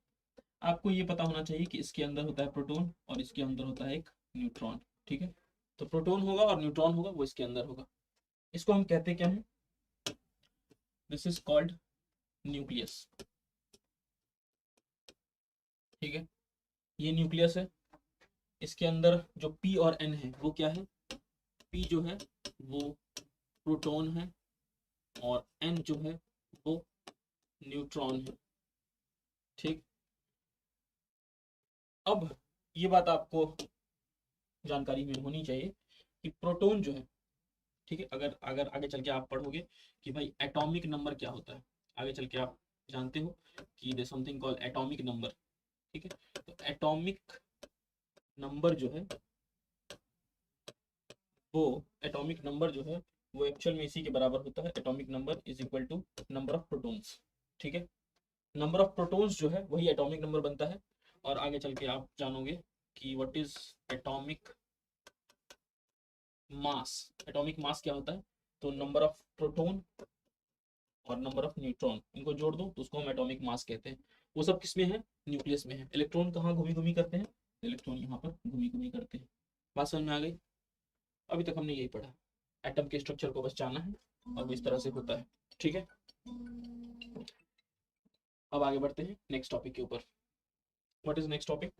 आपको ये पता होना चाहिए कि इसके अंदर होता है प्रोटॉन और इसके अंदर होता है एक न्यूट्रॉन। ठीक है, तो प्रोटॉन होगा और न्यूट्रॉन होगा, वो इसके अंदर होगा। इसको हम कहते क्या है? This is called nucleus. ठीक है, ये न्यूक्लियस है। इसके अंदर जो पी और एन है वो क्या है? पी जो है वो प्रोटॉन है और एन जो है वो न्यूट्रॉन है। ठीक, अब ये बात आपको जानकारी में होनी चाहिए कि प्रोटॉन जो है, ठीक है, अगर अगर आगे चल के आप पढ़ोगे कि भाई एटॉमिक नंबर क्या होता है, आगे चल के आप जानते हो कि there something called atomic number. ठीक है, तो एटॉमिक नंबर जो है वो एटॉमिक नंबर जो है वो एक्चुअल में इसी के बराबर होता है। Atomic number is equal to number of protons. ठीक है, नंबर ऑफ प्रोटॉन्स जो है वही एटॉमिक नंबर बनता है। और आगे चल के आप जानोगे कि what is atomic mass, atomic mass क्या होता है, तो नंबर ऑफ प्रोटॉन और नंबर ऑफ न्यूट्रॉन, इनको जोड़ दो तो उसको हम एटॉमिक मास कहते हैं। वो सब किस में है, न्यूक्लियस में है। इलेक्ट्रॉन कहाँ घूमी घूमी करते हैं, इलेक्ट्रॉन यहाँ पर घूमी घूमी करते हैं। बात समझ में आ गई। अभी तक हमने यही पढ़ा, एटम के स्ट्रक्चर को बस जाना है और वो इस तरह से होता है। ठीक है, अब आगे बढ़ते हैं नेक्स्ट टॉपिक के ऊपर। What is next topic?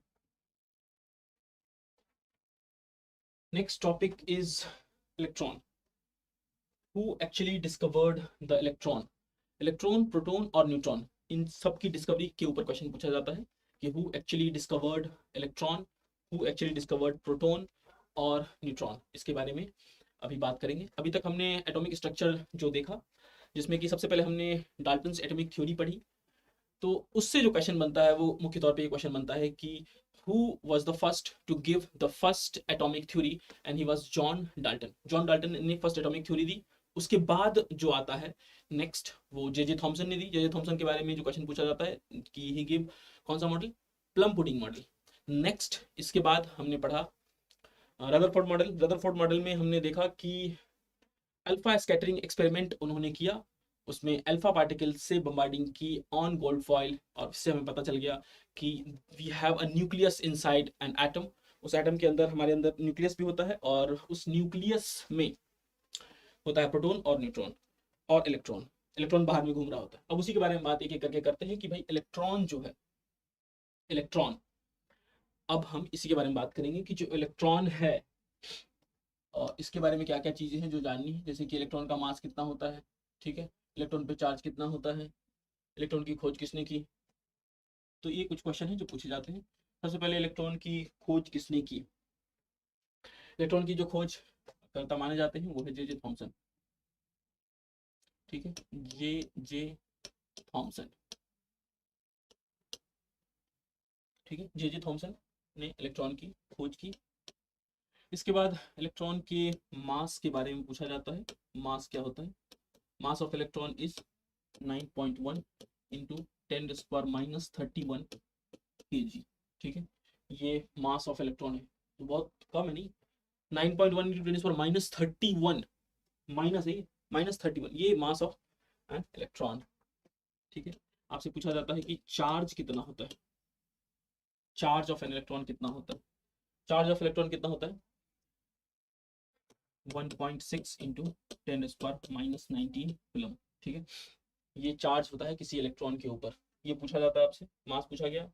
Next topic is electron. Who actually discovered the electron? Electron, proton और न्यूट्रॉन, इन सब की डिस्कवरी के ऊपर क्वेश्चन पूछा जाता है कि who actually discovered electron, who actually discovered proton और न्यूट्रॉन, इसके बारे में अभी बात करेंगे। अभी तक हमने एटॉमिक स्ट्रक्चर जो देखा, जिसमें कि सबसे पहले हमने डाल्टन्स एटॉमिक थ्योरी पढ़ी, तो उससे जो क्वेश्चन बनता है वो मुख्य तौर पे ये क्वेश्चन बनता है कि who was the first to give the first atomic theory, and he was John Dalton. John Dalton ने फर्स्ट एटॉमिक थ्योरी दी। उसके बाद जो आता है नेक्स्ट, वो जे थॉमसन ने दी। जे थॉमसन के बारे में जो क्वेश्चन पूछा जाता है कि ही गिव कौन सा model, plum pudding model. Next इसके बाद हमने पढ़ा रदरफोर्ड मॉडल। रदरफोर्ड मॉडल में हमने देखा कि अल्फा स्कैटरिंग एक्सपेरिमेंट उन्होंने किया, उसमें अल्फा पार्टिकल से बम्बार्डिंग की ऑन गोल्ड फॉइल, और इससे हमें पता चल गया कि we have a nucleus inside an atom. उस एटम के अंदर, हमारे अंदर न्यूक्लियस भी होता है, और उस न्यूक्लियस में होता है प्रोटॉन और न्यूट्रॉन और इलेक्ट्रॉन। इलेक्ट्रॉन बाहर में घूम रहा होता है। अब उसी के बारे में बात एक एक करके करते हैं कि भाई इलेक्ट्रॉन जो है, इलेक्ट्रॉन, अब हम इसी के बारे में बात करेंगे कि जो इलेक्ट्रॉन है, और इसके बारे में क्या क्या चीजें हैं जो जाननी है। जैसे कि इलेक्ट्रॉन का मास कितना होता है, ठीक है, इलेक्ट्रॉन पे चार्ज कितना होता है, इलेक्ट्रॉन की खोज किसने की। तो ये कुछ क्वेश्चन है जो पूछे जाते हैं। सबसे पहले इलेक्ट्रॉन की खोज किसने की? इलेक्ट्रॉन की जो खोज करता माने जाते हैं वो है जे थॉमसन। ठीक है, जे थॉमसन। ठीक है, जे थॉमसन ने इलेक्ट्रॉन की खोज की। इसके बाद इलेक्ट्रॉन के मास के बारे में पूछा जाता है। मास क्या होता है? Mass of electron is 9.1 into 10⁻31 kg। ठीक है, ये मास ऑफ इलेक्ट्रॉन है, तो बहुत कम है नहीं। 9.1 इंटू 10⁻31 माइनस है, -31, ये मास ऑफ एन इलेक्ट्रॉन। ठीक है, आपसे पूछा जाता है कि चार्ज कितना होता है, चार्ज ऑफ एन इलेक्ट्रॉन कितना होता है? चार्ज ऑफ इलेक्ट्रॉन कितना होता है? 1.6 इंटू 10⁻19 कूलम। ठीक है, ये चार्ज होता है किसी इलेक्ट्रॉन के ऊपर। ये पूछा जाता है आपसे, मास पूछा गया,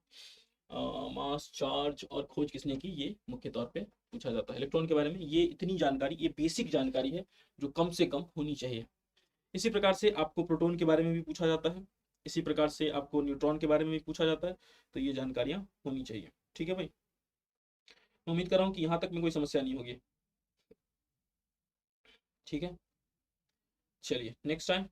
मास, चार्ज और खोज किसने की, ये मुख्य तौर पे पूछा जाता है इलेक्ट्रॉन के बारे में। ये इतनी जानकारी, ये बेसिक जानकारी है जो कम से कम होनी चाहिए। इसी प्रकार से आपको प्रोटॉन के बारे में भी पूछा जाता है, इसी प्रकार से आपको न्यूट्रॉन के बारे में भी पूछा जाता है, तो ये जानकारियां होनी चाहिए। ठीक है भाई, मैं उम्मीद कर रहा हूँ कि यहाँ तक में कोई समस्या नहीं होगी। ठीक है, चलिए नेक्स्ट टाइम।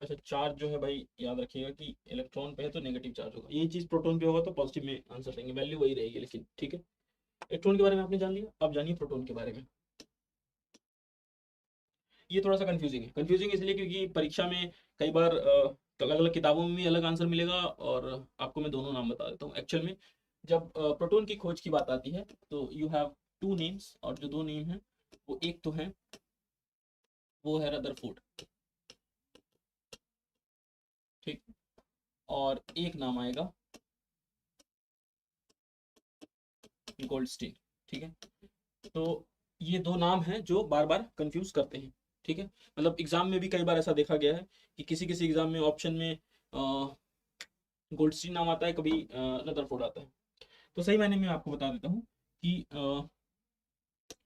अच्छा, चार्ज जो है भाई याद रखिएगा कि इलेक्ट्रॉन पे है तो नेगेटिव चार्ज होगा, ये चीज प्रोटॉन पे होगा तो पॉजिटिव में आंसर देंगे, वैल्यू वही रहेगी लेकिन। ठीक है, इलेक्ट्रॉन के बारे में आपने जान लिया, अब जानिए प्रोटॉन के बारे में। ये थोड़ा सा कंफ्यूजिंग है। कंफ्यूजिंग इसलिए क्योंकि परीक्षा में कई बार अलग अलग किताबों में भी अलग आंसर मिलेगा, और आपको मैं दोनों नाम बता देता हूँ। एक्चुअल में जब प्रोटॉन की खोज की बात आती है तो यू हैव टू नेम्स, और जो दो नेम हैं वो एक तो है, वो है रदरफोर्ड, ठीक, और एक नाम आएगा गोल्डस्टीन। ठीक है, तो ये दो नाम हैं जो बार बार कंफ्यूज करते हैं। ठीक है, मतलब एग्जाम में भी कई बार ऐसा देखा गया है कि किसी किसी एग्जाम में ऑप्शन में गोल्डस्टीन नाम आता है, कभी रदरफोर्ड आता है। तो सही मायने में आपको बता देता हूँ कि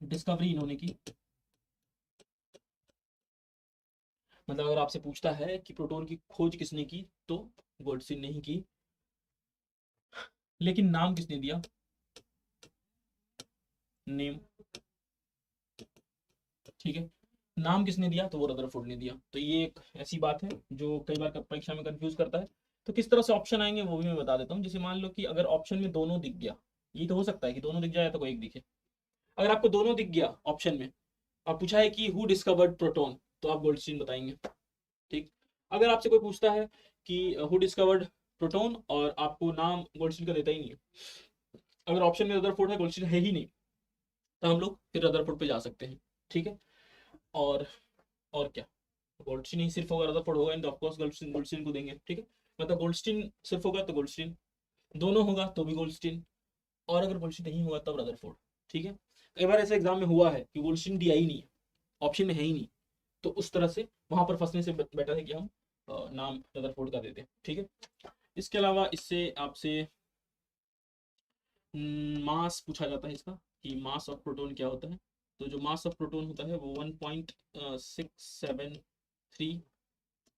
डिस्कवरी इन्होंने की। मतलब अगर आपसे पूछता है कि प्रोटॉन की खोज किसने की, तो गोल्डस्टीन ने ही की। लेकिन नाम किसने दिया, नेम, ठीक है, नाम किसने दिया, तो वो रदरफोर्ड ने दिया। तो ये एक ऐसी बात है जो कई बार परीक्षा में कंफ्यूज करता है। तो किस तरह से ऑप्शन आएंगे वो भी मैं बता देता हूँ। जैसे मान लो कि अगर ऑप्शन में दोनों दिख गया, ये तो हो सकता है कि दोनों दिख जाए तो कोई एक दिखे। अगर आपको दोनों दिख गया ऑप्शन में, आप पूछा है कि हु डिस्कवर्ड प्रोटॉन, तो आप गोल्डस्टीन बताएंगे। ठीक, अगर आपसे कोई पूछता है कि हु डिस्कवर्ड प्रोटॉन और आपको नाम गोल्डस्टीन का देता ही नहीं है, अगर ऑप्शन में रदरफोर्ड है, गोल्डस्टीन है ही नहीं, तो हम लोग फिर रदरफोर्ड पे जा सकते हैं। ठीक है, और और क्या, गोल्डस्टीन ही सिर्फ होगा, रदरफोर्ड होगा end of course Goldstein, Goldstein को देंगे। ठीक है, मतलब गोल्डस्टीन सिर्फ होगा तो गोल्डस्टीन, दोनों होगा तो भी गोल्डस्टीन, और अगर गोल्डस्टीन नहीं होगा तब रदरफोर्ड। ठीक है, कई बार ऐसे एग्जाम में हुआ है कि गोल्डस्टीन दिया ही नहीं है, ऑप्शन में है ही नहीं, तो उस तरह से वहां पर फंसने से बेटर है कि हम नाम रदरफोर्ड का देते हैं। ठीक है, इसके अलावा इससे आपसे मास पूछा जाता है इसका, कि मास ऑफ प्रोटॉन क्या होता है। तो जो मास ऑफ प्रोटॉन होता है वो 1.673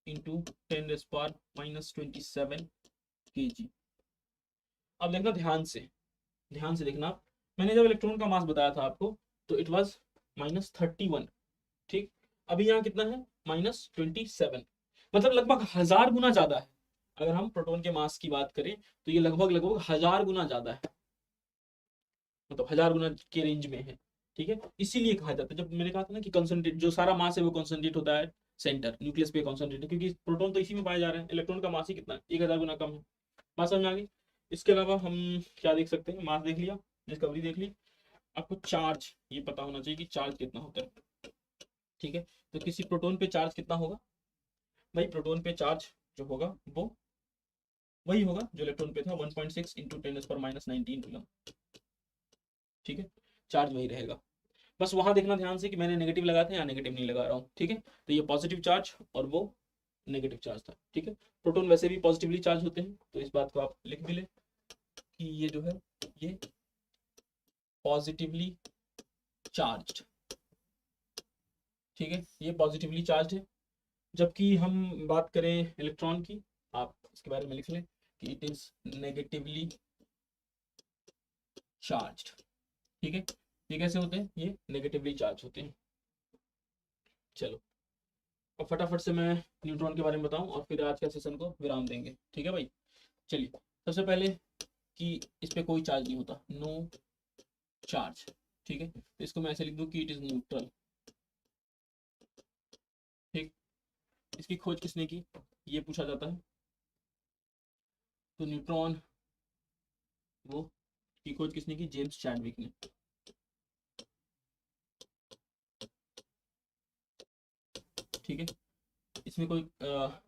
इंटू 10⁻⁻27 kg। अब देखना ध्यान से देखना आप, मैंने जब इलेक्ट्रॉन का मास बताया था आपको, तो इट वाज -31। ठीक, अभी यहाँ कितना है, -27, मतलब लगभग 1000 गुना ज्यादा है। अगर हम प्रोटॉन के मास की बात करें तो ये लगभग 1000 गुना ज्यादा है, मतलब 1000 गुना के रेंज में है। ठीक है, इसीलिए कहा जाता है, जब मैंने कहा था ना कि कंसंट्रेट, जो सारा मास है वो कंसंट्रेट होता है सेंटर न्यूक्लियस पे कंसंट्रेट है, क्योंकि प्रोटॉन तो इसी में पाया जा रहा है, इलेक्ट्रॉन का मास ही कितना है, 1000 गुना कम है। बात समझ में आ गई। इसके अलावा हम क्या देख सकते हैं, मास देख लिया, डिस्कवरी देख ली, आपको चार्ज ये पता होना चाहिए कि चार्ज कितना होता है। ठीक है, तो किसी प्रोटॉन पे चार्ज कितना होगा, भाई प्रोटॉन पे चार्ज जो होगा वो वही होगा जो इलेक्ट्रॉन पे था, 1.6 इंटू 10⁻⁻19 कूलम। ठीक है, चार्ज वही रहेगा। बस वहां देखना ध्यान से कि मैंने नेगेटिव लगाया था या नेगेटिव नहीं लगा रहा हूँ। ठीक है, तो ये पॉजिटिव चार्ज और वो नेगेटिव चार्ज था। ठीक है, प्रोटॉन वैसे भी पॉजिटिवली चार्ज होते हैं, तो इस बात को आप लिख भी ले कि ये जो है ये पॉजिटिवली चार्ज्ड। ठीक है, ये पॉजिटिवली चार्ज है। जबकि हम बात करें इलेक्ट्रॉन की, आप इसके बारे में लिख लें कि इट इज नेगेटिवली चार्ज्ड। ठीक है, ये कैसे होते हैं, ये नेगेटिवली चार्ज होते हैं। चलो, अब फटाफट से मैं न्यूट्रॉन के बारे में बताऊं और फिर आज के सेशन को विराम देंगे। ठीक है भाई, चलिए, सबसे पहले कि इस पे कोई चार्ज नहीं होता, नो चार्ज। ठीक है, तो इसको मैं ऐसे लिख दूं कि इट इज न्यूट्रल। ठीक, इसकी खोज किसने की, ये पूछा जाता है। तो न्यूट्रॉन वो की खोज किसने की, जेम्स चैडविक ने। ठीक है, इसमें कोई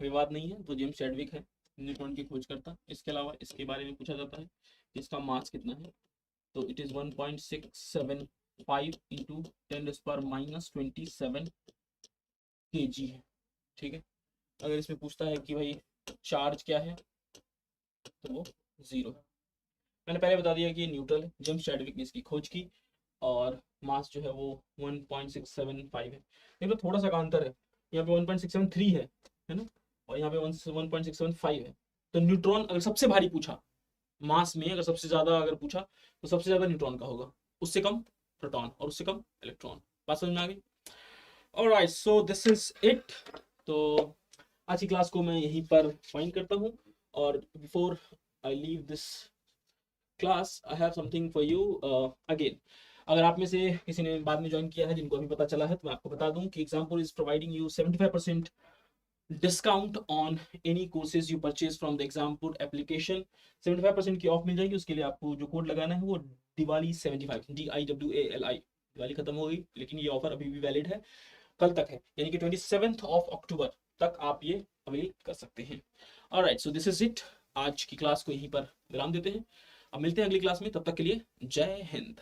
विवाद नहीं है, तो जेम्स चैडविक है न्यूट्रॉन की खोज करता। इसके अलावा इसके बारे में पूछा जाता है कि इसका मास कितना है, तो इट इज 1.675 इंटू 10⁻⁻27 kg है। ठीक है, अगर इसमें पूछता है कि भाई चार्ज क्या है, तो वो 0 है। मैंने पहले बता दिया कि ये न्यूट्रल है, जेम्स चैडविक ने इसकी खोज की, और मास जो है वो 1.675 है। देखो थोड़ा सा का अंतर है, यहाँ पे 1.673 है ना, और यहाँ पे 1.675 है। तो न्यूट्रॉन अगर सबसे भारी पूछा, मास में अगर सबसे ज्यादा अगर पूछा, तो सबसे ज्यादा न्यूट्रॉन का होगा, उससे कम प्रोटॉन और उससे कम इलेक्ट्रॉन। बात समझ में आ गई। Alright, so this is it. तो आज की क्लास को मैं यहीं पर फाइंड करता हूँ, और before I leave this class I have something for you again. अगर आप में से किसी ने बाद में ज्वाइन किया है, जिनको अभी पता चला है, तो मैं आपको बता दूं कि example is providing you 75% discount on any courses you purchase from the example application. 75% की ऑफ मिल जाएगी। उसके लिए आपको जो कोड लगाना है वो दिवाली 75, DIWALI। दिवाली खत्म हो गई, लेकिन ये ऑफर अभी भी वैलिड है, कल तक है, यानी कि 27 अक्टूबर तक आप ये अवेल कर सकते हैं। Alright, so this is it. आज की क्लास को यहीं पर विराम देते हैं। अब मिलते हैं अगली क्लास में, तब तक के लिए जय हिंद।